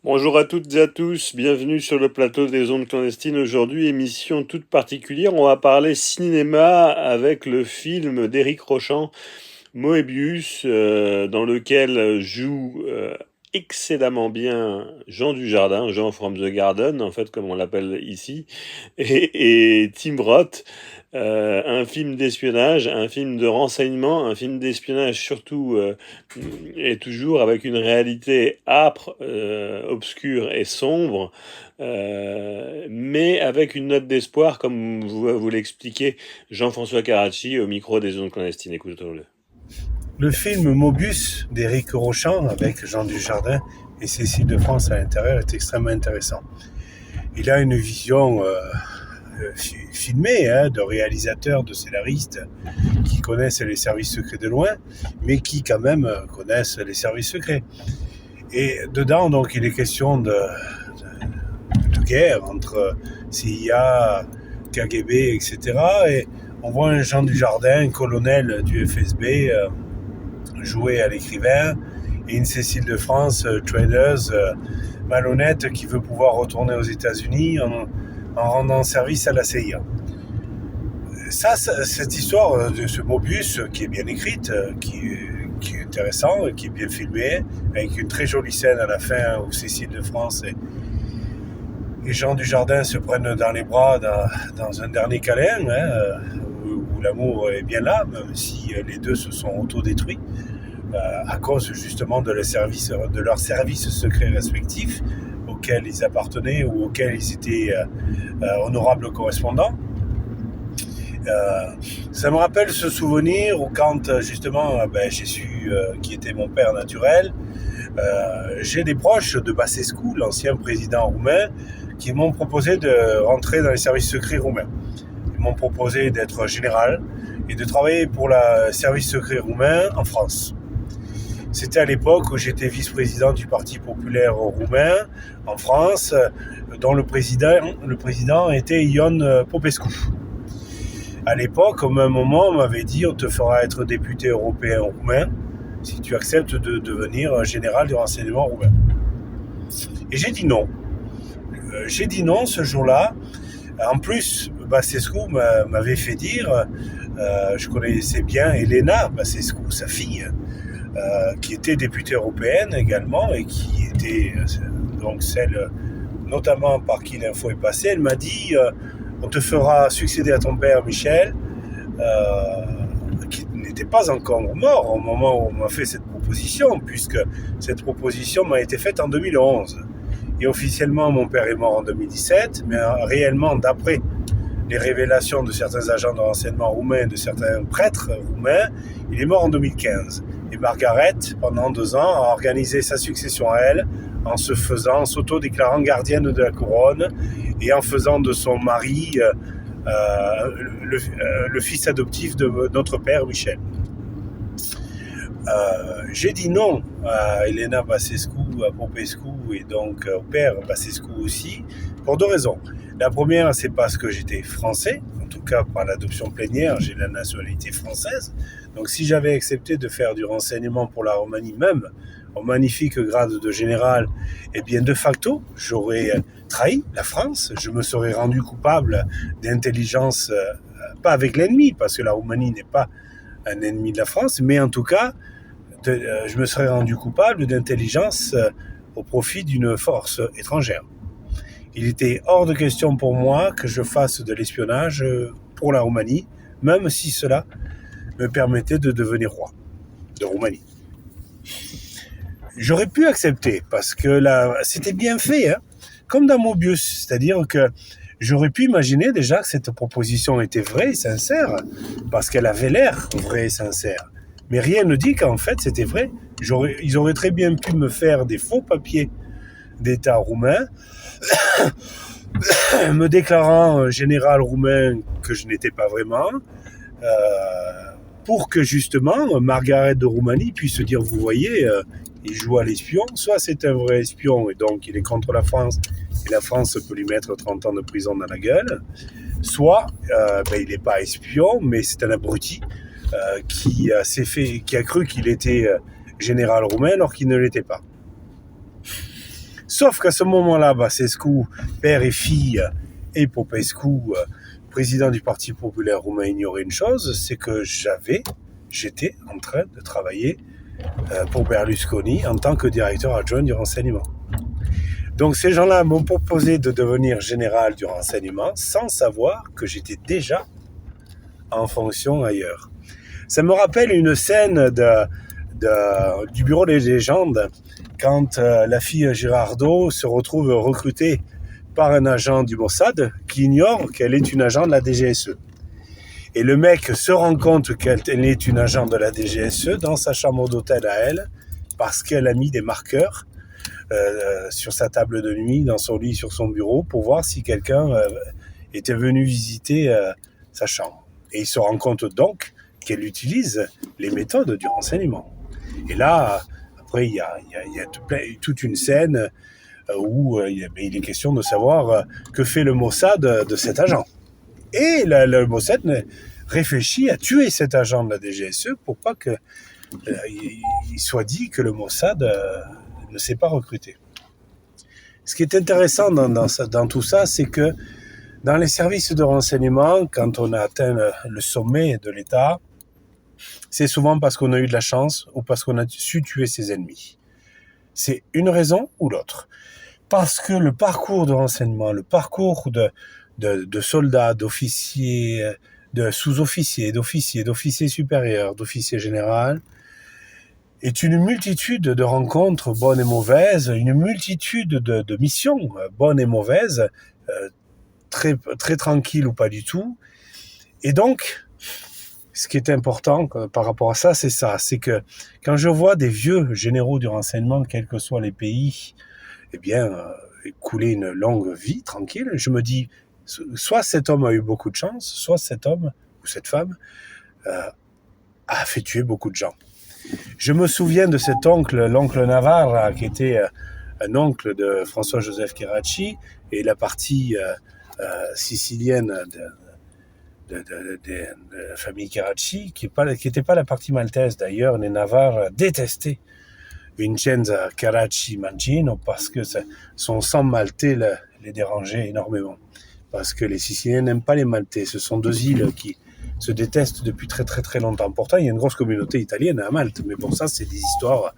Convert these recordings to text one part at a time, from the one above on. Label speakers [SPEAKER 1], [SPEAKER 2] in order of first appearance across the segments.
[SPEAKER 1] Bonjour à toutes et à tous, bienvenue sur le plateau des ondes clandestines. Aujourd'hui, émission toute particulière, on va parler cinéma avec le film d'Éric Rochant, Moebius, dans lequel joue excellemment bien Jean Dujardin, Jean from the Garden, en fait, comme on l'appelle ici, et Tim Roth. Un film d'espionnage, un film de renseignement, un film d'espionnage surtout et toujours avec une réalité âpre, obscure et sombre, mais avec une note d'espoir, comme vous l'expliquez Jean-François Carracci au micro des ondes clandestines. Écoutons-le.
[SPEAKER 2] Le film Mobius d'Éric Rochant avec Jean Dujardin et Cécile de France à l'intérieur est extrêmement intéressant. Il a une vision filmée de réalisateurs, de scénaristes qui connaissent les services secrets de loin, mais qui quand même connaissent les services secrets. Et dedans, donc, il est question de guerre entre CIA, KGB, etc. Et on voit un Jean Dujardin, un colonel du FSB, jouer à l'écrivain, et une Cécile de France, tradeuse, malhonnête, qui veut pouvoir retourner aux États-Unis en rendant service à la CIA. Cette histoire de ce Mobius, qui est bien écrite, qui est intéressant, qui est bien filmé, avec une très jolie scène à la fin où Cécile de France et Jean Dujardin se prennent dans les bras dans un dernier câlin, où l'amour est bien là, même si les deux se sont autodétruits à cause justement de leurs services secrets respectifs auxquels ils appartenaient ou auxquels ils étaient honorables correspondants. Ça me rappelle ce souvenir où quand justement j'ai su qui était mon père naturel, j'ai des proches de Basescu, l'ancien président roumain, qui m'ont proposé de rentrer dans les services secrets roumains. Ils m'ont proposé d'être général et de travailler pour le service secret roumain en France. C'était à l'époque où j'étais vice-président du Parti populaire roumain en France, dont le président était Ion Popescu. À l'époque, au même moment, on m'avait dit « On te fera être député européen roumain si tu acceptes de devenir général du renseignement roumain. » Et j'ai dit non. J'ai dit non ce jour-là. En plus, Basescu m'avait fait dire, je connaissais bien Elena Basescu, sa fille, qui était députée européenne également et qui était donc celle notamment par qui l'info est passée. Elle m'a dit on te fera succéder à ton père Michel, qui n'était pas encore mort au moment où on m'a fait cette proposition, puisque cette proposition m'a été faite en 2011. Et officiellement, mon père est mort en 2017, mais réellement, d'après les révélations de certains agents de renseignement roumains, de certains prêtres roumains, il est mort en 2015. Et Margaret, pendant 2 ans, a organisé sa succession à elle en s'auto-déclarant gardienne de la couronne et en faisant de son mari le fils adoptif de notre père Michel. J'ai dit non à Elena Basescu, à Popescu et donc au père Basescu aussi, pour 2 raisons. La première, c'est parce que j'étais français, en tout cas par l'adoption plénière, j'ai la nationalité française. Donc si j'avais accepté de faire du renseignement pour la Roumanie, même au magnifique grade de général, eh bien de facto, j'aurais trahi la France, je me serais rendu coupable d'intelligence, pas avec l'ennemi, parce que la Roumanie n'est pas un ennemi de la France, mais en tout cas, je me serais rendu coupable d'intelligence au profit d'une force étrangère. Il était hors de question pour moi que je fasse de l'espionnage pour la Roumanie, même si cela me permettait de devenir roi de Roumanie. J'aurais pu accepter, parce que là, c'était bien fait, comme dans Mobius, c'est-à-dire que j'aurais pu imaginer déjà que cette proposition était vraie et sincère, parce qu'elle avait l'air vraie et sincère. Mais rien ne dit qu'en fait c'était vrai. Ils auraient très bien pu me faire des faux papiers d'État roumain, me déclarant général roumain que je n'étais pas vraiment, pour que justement Margaret de Roumanie puisse dire, vous voyez, il joue à l'espion, soit c'est un vrai espion et donc il est contre la France et la France peut lui mettre 30 ans de prison dans la gueule, soit il n'est pas espion mais c'est un abruti qui a cru qu'il était général roumain alors qu'il ne l'était pas. Sauf qu'à ce moment-là, Basescu, père et fille, et Popescu, président du Parti populaire roumain, ignorait une chose, c'est que j'étais en train de travailler pour Berlusconi en tant que directeur adjoint du renseignement. Donc ces gens-là m'ont proposé de devenir général du renseignement sans savoir que j'étais déjà en fonction ailleurs. Ça me rappelle une scène du Bureau des légendes quand la fille Girardot se retrouve recrutée par un agent du Mossad qui ignore qu'elle est une agent de la DGSE. Et le mec se rend compte qu'elle est une agent de la DGSE dans sa chambre d'hôtel à elle parce qu'elle a mis des marqueurs sur sa table de nuit, dans son lit, sur son bureau, pour voir si quelqu'un était venu visiter sa chambre. Et il se rend compte donc qu'elle utilise les méthodes du renseignement. Et là, après, il y a toute une scène où il est question de savoir que fait le Mossad de cet agent. Et le Mossad réfléchit à tuer cet agent de la DGSE pour pas qu'il soit dit que le Mossad ne s'est pas recruté. Ce qui est intéressant dans tout ça, c'est que dans les services de renseignement, quand on a atteint le sommet de l'État, c'est souvent parce qu'on a eu de la chance ou parce qu'on a su tuer ses ennemis. C'est une raison ou l'autre. Parce que le parcours de renseignement, le parcours de soldats, d'officiers, de sous-officiers, d'officiers supérieurs, d'officiers généraux, est une multitude de rencontres bonnes et mauvaises, une multitude de missions bonnes et mauvaises, très, très tranquilles ou pas du tout. Et donc, ce qui est important par rapport à ça, c'est que quand je vois des vieux généraux du renseignement, quels que soient les pays, couler une longue vie tranquille, je me dis, soit cet homme a eu beaucoup de chance, soit cet homme ou cette femme a fait tuer beaucoup de gens. Je me souviens de cet l'oncle Navarre, qui était un oncle de François-Joseph Carracci, et la partie sicilienne de la famille Carracci, qui n'était pas la partie maltaise d'ailleurs. Les Navarres détestaient Vincenza Carracci Mancino parce que son sang maltais les dérangeait énormément. Parce que les Siciliens n'aiment pas les Maltais. Ce sont deux îles qui se détestent depuis très très très longtemps. Pourtant, il y a une grosse communauté italienne à Malte. Mais bon, ça, c'est des histoires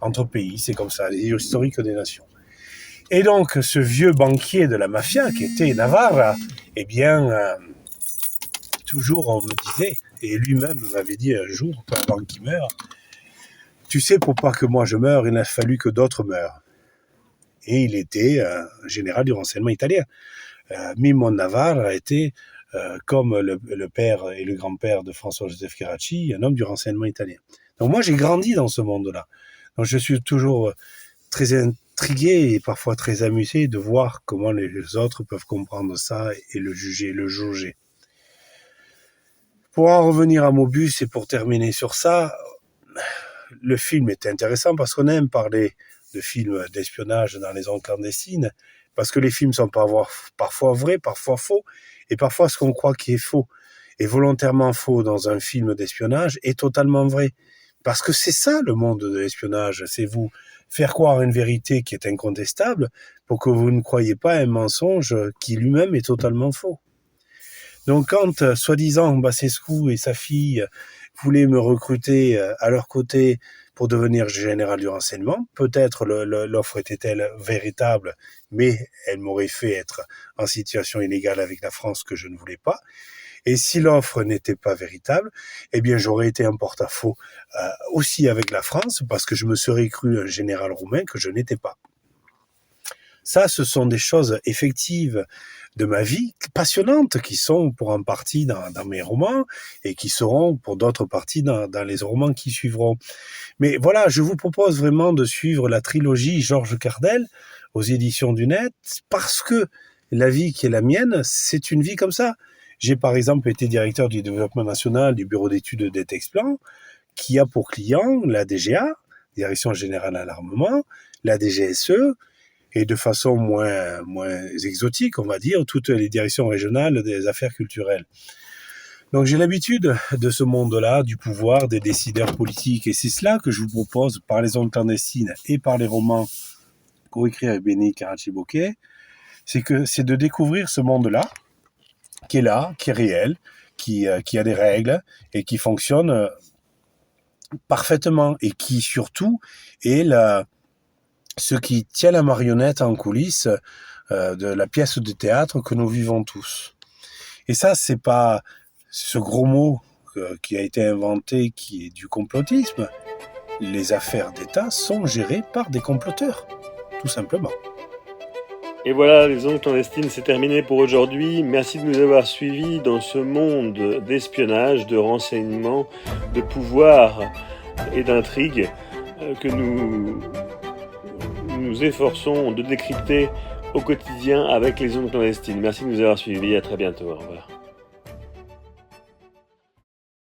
[SPEAKER 2] entre pays. C'est comme ça, les historiques des nations. Et donc, ce vieux banquier de la mafia, qui était Navarre, toujours on me disait, et lui-même m'avait dit un jour, avant qu'il meure, tu sais, pour pas que moi je meure, il a fallu que d'autres meurent. Et il était général du renseignement italien. Mimmo Navarre a été, comme le père et le grand-père de François-Joseph Carracci, un homme du renseignement italien. Donc moi, j'ai grandi dans ce monde-là. Donc je suis toujours très intrigué et parfois très amusé de voir comment les autres peuvent comprendre ça et le juger, le jauger. Pour en revenir à Mobus et pour terminer sur ça, le film est intéressant parce qu'on aime parler de films d'espionnage dans les zones clandestines, parce que les films sont parfois vrais, parfois faux, et parfois ce qu'on croit qui est faux et volontairement faux dans un film d'espionnage est totalement vrai. Parce que c'est ça le monde de l'espionnage, c'est vous faire croire une vérité qui est incontestable pour que vous ne croyiez pas un mensonge qui lui-même est totalement faux. Donc quand, soi-disant, Basescu et sa fille voulaient me recruter à leur côté pour devenir général du renseignement, peut-être l'offre était-elle véritable, mais elle m'aurait fait être en situation illégale avec la France que je ne voulais pas. Et si l'offre n'était pas véritable, j'aurais été en porte-à-faux aussi avec la France, parce que je me serais cru un général roumain que je n'étais pas. Ça, ce sont des choses effectives de ma vie, passionnantes, qui sont pour en partie dans mes romans et qui seront pour d'autres parties dans les romans qui suivront. Mais voilà, je vous propose vraiment de suivre la trilogie Georges Cardel aux éditions du Net, parce que la vie qui est la mienne, c'est une vie comme ça. J'ai par exemple été directeur du développement national du bureau d'études d'Etexplan, qui a pour client la DGA, Direction Générale à l'Armement, la DGSE, et de façon moins exotique, on va dire, toutes les directions régionales des affaires culturelles. Donc j'ai l'habitude de ce monde-là, du pouvoir, des décideurs politiques, et c'est cela que je vous propose par les zones clandestines et par les romans coécrit avec Béni Karachi-Bokeh, c'est de découvrir ce monde-là, qui est réel, qui a des règles et qui fonctionne parfaitement et qui surtout est ce qui tient la marionnette en coulisses de la pièce de théâtre que nous vivons tous. Et ça, c'est pas ce gros mot qui a été inventé, qui est du complotisme. Les affaires d'État sont gérées par des comploteurs, tout simplement.
[SPEAKER 1] Et voilà, les ondes clandestines, c'est terminé pour aujourd'hui. Merci de nous avoir suivis dans ce monde d'espionnage, de renseignement, de pouvoir et d'intrigue que nous nous efforçons de décrypter au quotidien avec les ondes clandestines. Merci de nous avoir suivis, à très bientôt, au revoir.